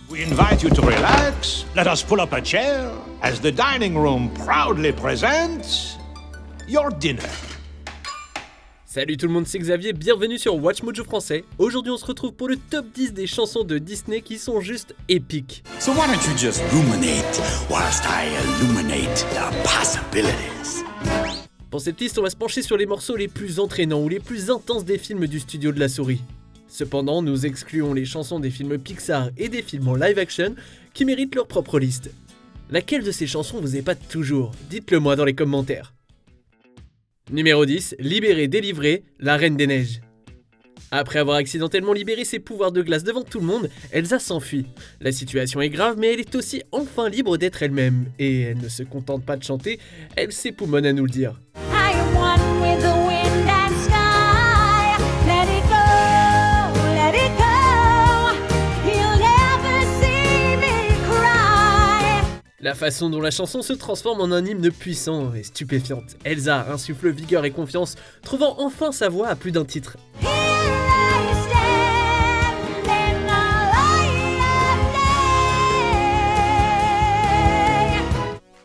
We invite you to relax. Let us pull up a chair as the dining room proudly presents your dinner. Salut tout le monde, c'est Xavier, bienvenue sur Watch Mojo français. Aujourd'hui on se retrouve pour le top 10 des chansons de Disney qui sont juste épiques. So why don't you just ruminate whilst I illuminate the possibilities? Pour cette liste, on va se pencher sur les morceaux les plus entraînants ou les plus intenses des films du studio de la souris. Cependant, nous excluons les chansons des films Pixar et des films en live action qui méritent leur propre liste. Laquelle de ces chansons vous épate toujours? Dites-le moi dans les commentaires. Numéro 10, Libérée, délivrée, la Reine des Neiges. Après avoir accidentellement libéré ses pouvoirs de glace devant tout le monde, Elsa s'enfuit. La situation est grave, mais elle est aussi enfin libre d'être elle-même. Et elle ne se contente pas de chanter, elle s'époumonne à nous le dire. La façon dont la chanson se transforme en un hymne puissant et stupéfiante. Elsa insuffle vigueur et confiance, trouvant enfin sa voix à plus d'un titre.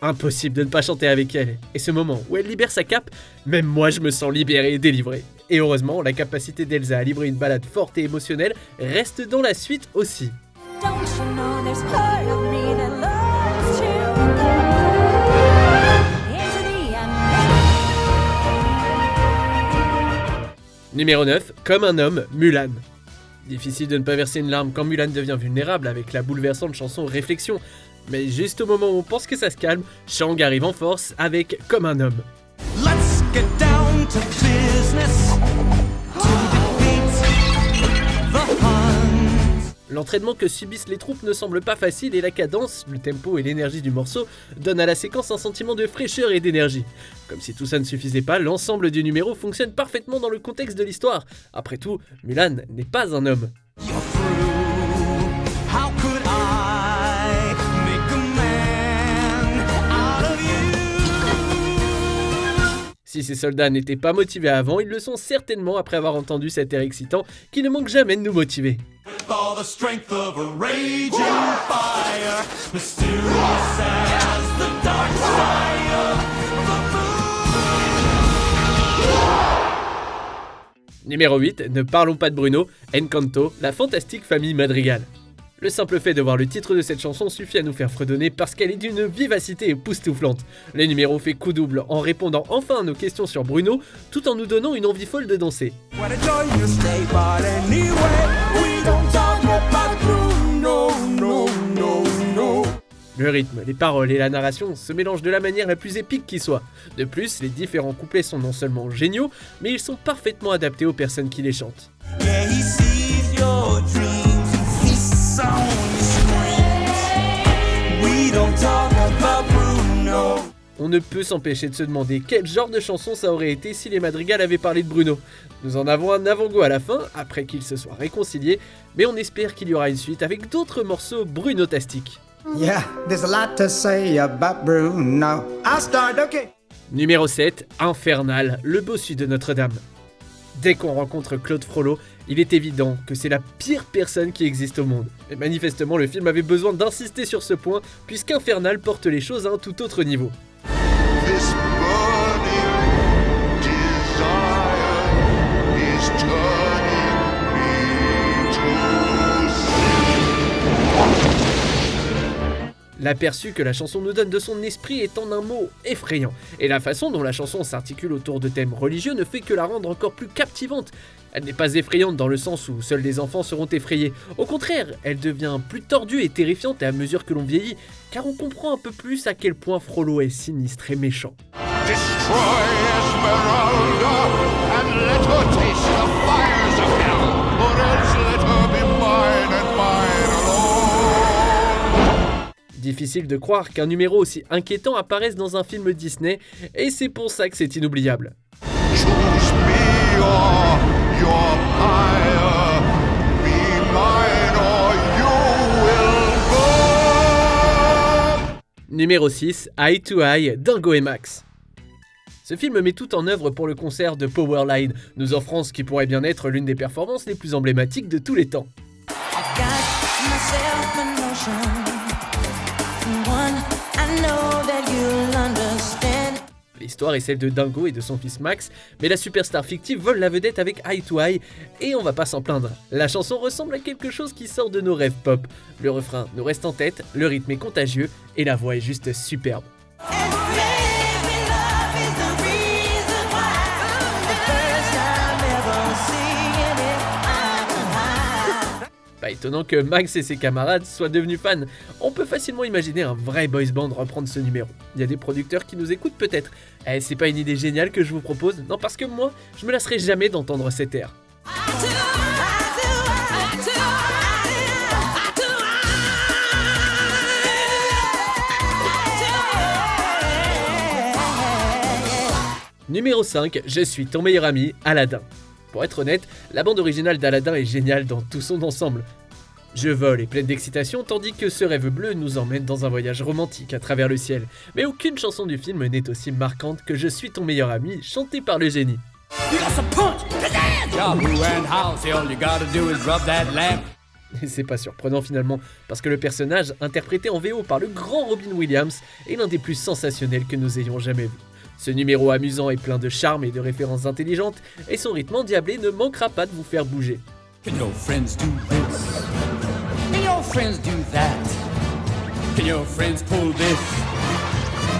Impossible de ne pas chanter avec elle. Et ce moment où elle libère sa cape, même moi je me sens libéré et délivré. Et heureusement, la capacité d'Elsa à livrer une balade forte et émotionnelle reste dans la suite aussi. Numéro 9, Comme un homme, Mulan. Difficile de ne pas verser une larme quand Mulan devient vulnérable avec la bouleversante chanson Réflexion. Mais juste au moment où on pense que ça se calme, Shang arrive en force avec Comme un homme. Let's get down to business to defeat the Huns. L'entraînement que subissent les troupes ne semble pas facile et la cadence, le tempo et l'énergie du morceau donnent à la séquence un sentiment de fraîcheur et d'énergie. Comme si tout ça ne suffisait pas, l'ensemble du numéro fonctionne parfaitement dans le contexte de l'histoire. Après tout, Mulan n'est pas un homme. You're through. How could I make a man out of you? Si ces soldats n'étaient pas motivés avant, ils le sont certainement après avoir entendu cet air excitant qui ne manque jamais de nous motiver. With all the strength of a raging fire, mysterious as the dark sky of the moon. Numéro 8, ne parlons pas de Bruno, Encanto, la fantastique famille Madrigal. Le simple fait de voir le titre de cette chanson suffit à nous faire fredonner parce qu'elle est d'une vivacité époustouflante. Le numéro fait coup double en répondant enfin à nos questions sur Bruno, tout en nous donnant une envie folle de danser. What a joy to stay, but anyway, we don't talk about Bruno, no, no, no. Le rythme, les paroles et la narration se mélangent de la manière la plus épique qui soit. De plus, les différents couplets sont non seulement géniaux, mais ils sont parfaitement adaptés aux personnes qui les chantent. Yeah, he sees your dreams, he sounds screams. We don't talk about Bruno. On ne peut s'empêcher de se demander quel genre de chanson ça aurait été si les Madrigal avaient parlé de Bruno. Nous en avons un avant-goût à la fin, après qu'ils se soient réconciliés, mais on espère qu'il y aura une suite avec d'autres morceaux brunotastiques. Yeah, there's a lot to say about Bruno. I'll start, okay. Numéro 7, Infernal, le bossu de Notre-Dame. Dès qu'on rencontre Claude Frollo, il est évident que c'est la pire personne qui existe au monde. Et manifestement, le film avait besoin d'insister sur ce point, puisqu'Infernal porte les choses à un tout autre niveau. This burning desire is turning me to sin. L'aperçu que la chanson nous donne de son esprit est en un mot effrayant, et la façon dont la chanson s'articule autour de thèmes religieux ne fait que la rendre encore plus captivante. Elle n'est pas effrayante dans le sens où seuls les enfants seront effrayés. Au contraire, elle devient plus tordue et terrifiante à mesure que l'on vieillit, car on comprend un peu plus à quel point Frollo est sinistre et méchant. Destroy Esmeralda and let her taste the fires of hell, or else let her be mine and mine alone. Difficile de croire qu'un numéro aussi inquiétant apparaisse dans un film Disney, et c'est pour ça que c'est inoubliable. Choose me or your pyre, be mine or you will burn. Numéro 6, Eye to Eye, Dingo et Max. Ce film met tout en œuvre pour le concert de Powerline, nous offrant ce qui pourrait bien être l'une des performances les plus emblématiques de tous les temps. I got myself in motion. One, I know that you'll understand. L'histoire est celle de Dingo et de son fils Max, mais la superstar fictive vole la vedette avec Eye to Eye, et on va pas s'en plaindre. La chanson ressemble à quelque chose qui sort de nos rêves pop. Le refrain nous reste en tête, le rythme est contagieux, et la voix est juste superbe. Pas étonnant que Max et ses camarades soient devenus fans. On peut facilement imaginer un vrai boys band reprendre ce numéro. Il y a des producteurs qui nous écoutent peut-être. C'est pas une idée géniale que je vous propose? Non, parce que moi, je me lasserai jamais d'entendre cet air. Numéro 5, je suis ton meilleur ami, Aladdin. Pour être honnête, la bande originale d'Aladdin est géniale dans tout son ensemble. Je vole et pleine d'excitation tandis que ce rêve bleu nous emmène dans un voyage romantique à travers le ciel. Mais aucune chanson du film n'est aussi marquante que Je suis ton meilleur ami, chantée par le génie. Et c'est pas surprenant finalement, parce que le personnage, interprété en VO par le grand Robin Williams, est l'un des plus sensationnels que nous ayons jamais vu. Ce numéro amusant est plein de charme et de références intelligentes, et son rythme endiablé ne manquera pas de vous faire bouger. Can your friends do this? Can your friends do that? Can your friends pull this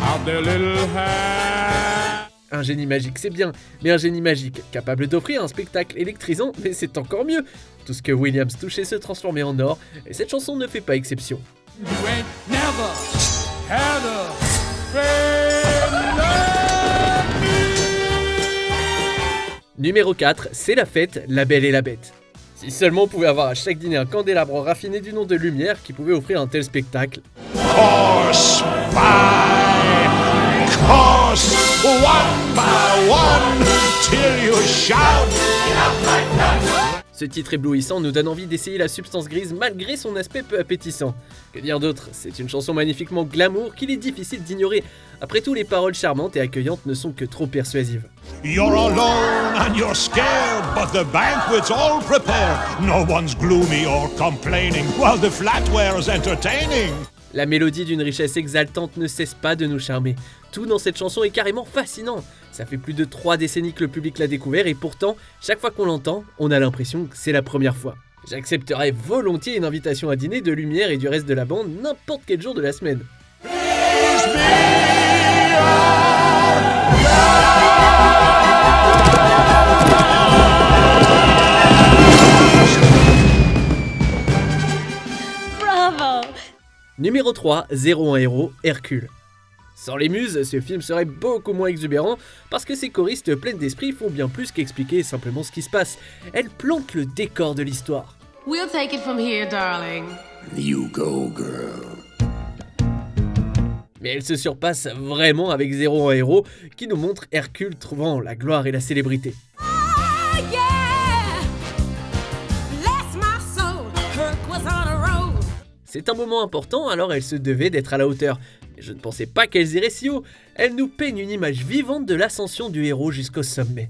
out their little hat? Un génie magique c'est bien, mais un génie magique capable d'offrir un spectacle électrisant, mais c'est encore mieux. Tout ce que Williams touchait se transformait en or, et cette chanson ne fait pas exception. You ain't never had a friend like me. Numéro 4, c'est la fête, La Belle et la Bête. Si seulement on pouvait avoir à chaque dîner un candélabre raffiné du nom de Lumière qui pouvait offrir un tel spectacle. Course by course, one by one, till you shout. Ce titre éblouissant nous donne envie d'essayer la substance grise malgré son aspect peu appétissant. Que dire d'autre? C'est une chanson magnifiquement glamour qu'il est difficile d'ignorer. Après tout, les paroles charmantes et accueillantes ne sont que trop persuasives. You're alone and you're scared, but the banquet's all prepared. No one's gloomy or complaining, while the flatware's entertaining. La mélodie d'une richesse exaltante ne cesse pas de nous charmer. Tout dans cette chanson est carrément fascinant. Ça fait plus de 3 décennies que le public l'a découvert et pourtant, chaque fois qu'on l'entend, on a l'impression que c'est la première fois. J'accepterais volontiers une invitation à dîner de Lumière et du reste de la bande n'importe quel jour de la semaine. Bravo! Numéro 3, 01 héros, Hercule. Sans les muses, ce film serait beaucoup moins exubérant parce que ces choristes pleines d'esprit font bien plus qu'expliquer simplement ce qui se passe. Elles plantent le décor de l'histoire. We'll take it from here, darling. You go, girl. Mais elles se surpassent vraiment avec 01 héros qui nous montre Hercule trouvant la gloire et la célébrité. C'est un moment important, alors elles se devaient d'être à la hauteur. Mais je ne pensais pas qu'elles iraient si haut. Elles nous peignent une image vivante de l'ascension du héros jusqu'au sommet.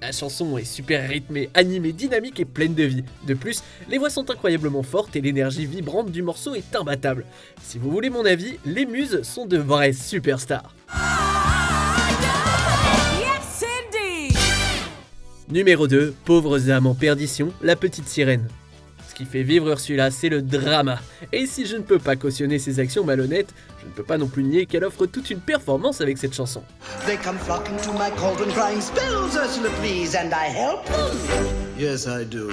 La chanson est super rythmée, animée, dynamique et pleine de vie. De plus, les voix sont incroyablement fortes et l'énergie vibrante du morceau est imbattable. Si vous voulez mon avis, les muses sont de vraies superstars. Numéro 2, Pauvres âmes en perdition, La Petite Sirène. Ce qui fait vivre Ursula, c'est le drama. Et si je ne peux pas cautionner ses actions malhonnêtes, je ne peux pas non plus nier qu'elle offre toute une performance avec cette chanson. They come flocking to my cauldron crying, spells, Ursula, please, and I help them. Yes, I do.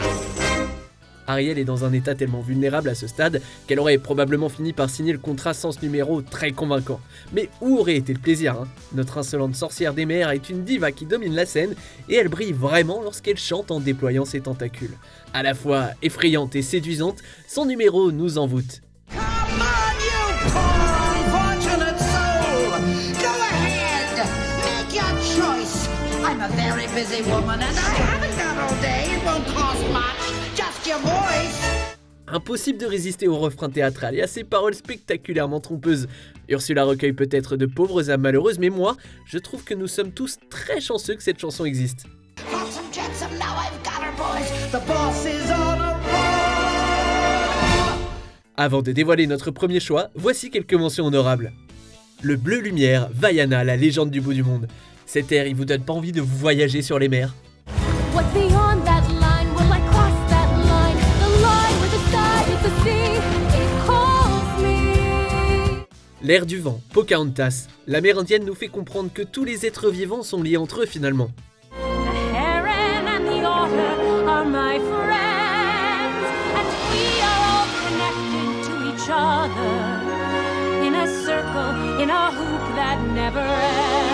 Ariel est dans un état tellement vulnérable à ce stade qu'elle aurait probablement fini par signer le contrat sans ce numéro très convaincant. Mais où aurait été le plaisir, hein? Notre insolente sorcière des mers est une diva qui domine la scène et elle brille vraiment lorsqu'elle chante en déployant ses tentacules. À la fois effrayante et séduisante, son numéro nous envoûte. Come on, you poor unfortunate soul. Go ahead, make your choice. I'm a very busy woman and I haven't got all day. It won't cost much, just your voice. Impossible de résister au refrain théâtral et à ses paroles spectaculairement trompeuses. Ursula recueille peut-être de pauvres âmes malheureuses, mais moi, je trouve que nous sommes tous très chanceux que cette chanson existe. boys, the boss is on a roll. Avant de dévoiler notre premier choix, voici quelques mentions honorables. Le Bleu Lumière, Vaiana, la légende du bout du monde. Cet air, il vous donne pas envie de voyager sur les mers? What's beyond that line? Will I cross that line? The line where the sky is the sea. It calls me. L'air du vent, Pocahontas. L'amérindienne nous fait comprendre que tous les êtres vivants sont liés entre eux finalement. The heron and the otter are my friends, and we are all connected to each other in a circle, in a hoop that never ends.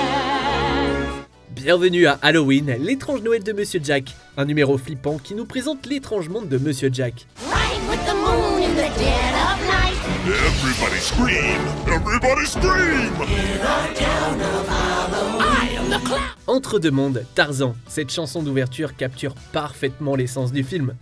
Bienvenue à Halloween, l'étrange Noël de Monsieur Jack, un numéro flippant qui nous présente l'étrange monde de Monsieur Jack. Riding with the moon in the dead of night. Everybody scream! Everybody scream! Entre deux mondes, Tarzan. Cette chanson d'ouverture capture parfaitement l'essence du film.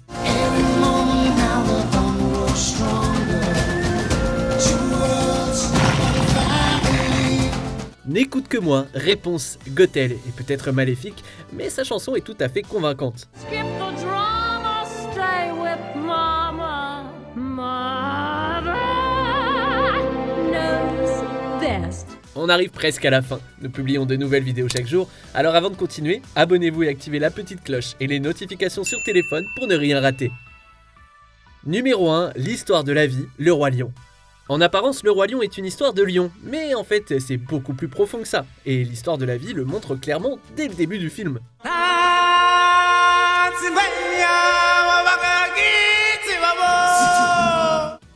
N'écoute que moi, réponse, Gothel est peut-être maléfique, mais sa chanson est tout à fait convaincante. Skip the drama, stay with mama. Mother knows best. On arrive presque à la fin, nous publions de nouvelles vidéos chaque jour, alors avant de continuer, abonnez-vous et activez la petite cloche et les notifications sur téléphone pour ne rien rater. Numéro 1, l'histoire de la vie, le roi lion. En apparence, le roi lion est une histoire de lion, mais en fait c'est beaucoup plus profond que ça, et l'histoire de la vie le montre clairement dès le début du film.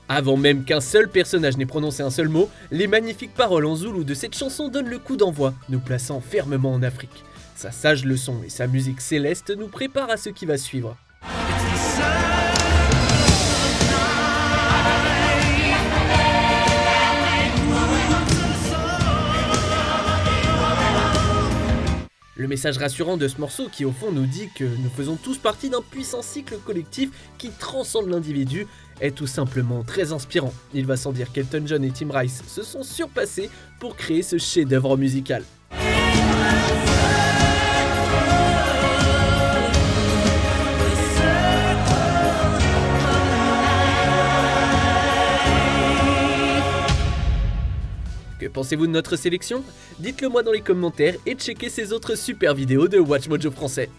Avant même qu'un seul personnage n'ait prononcé un seul mot, les magnifiques paroles en zoulou de cette chanson donnent le coup d'envoi, nous plaçant fermement en Afrique. Sa sage leçon et sa musique céleste nous préparent à ce qui va suivre. Le message rassurant de ce morceau qui au fond nous dit que nous faisons tous partie d'un puissant cycle collectif qui transcende l'individu est tout simplement très inspirant. Il va sans dire qu'Elton John et Tim Rice se sont surpassés pour créer ce chef-d'œuvre musical. Que pensez-vous de notre sélection? Dites-le moi dans les commentaires et checkez ces autres super vidéos de Watch Mojo français.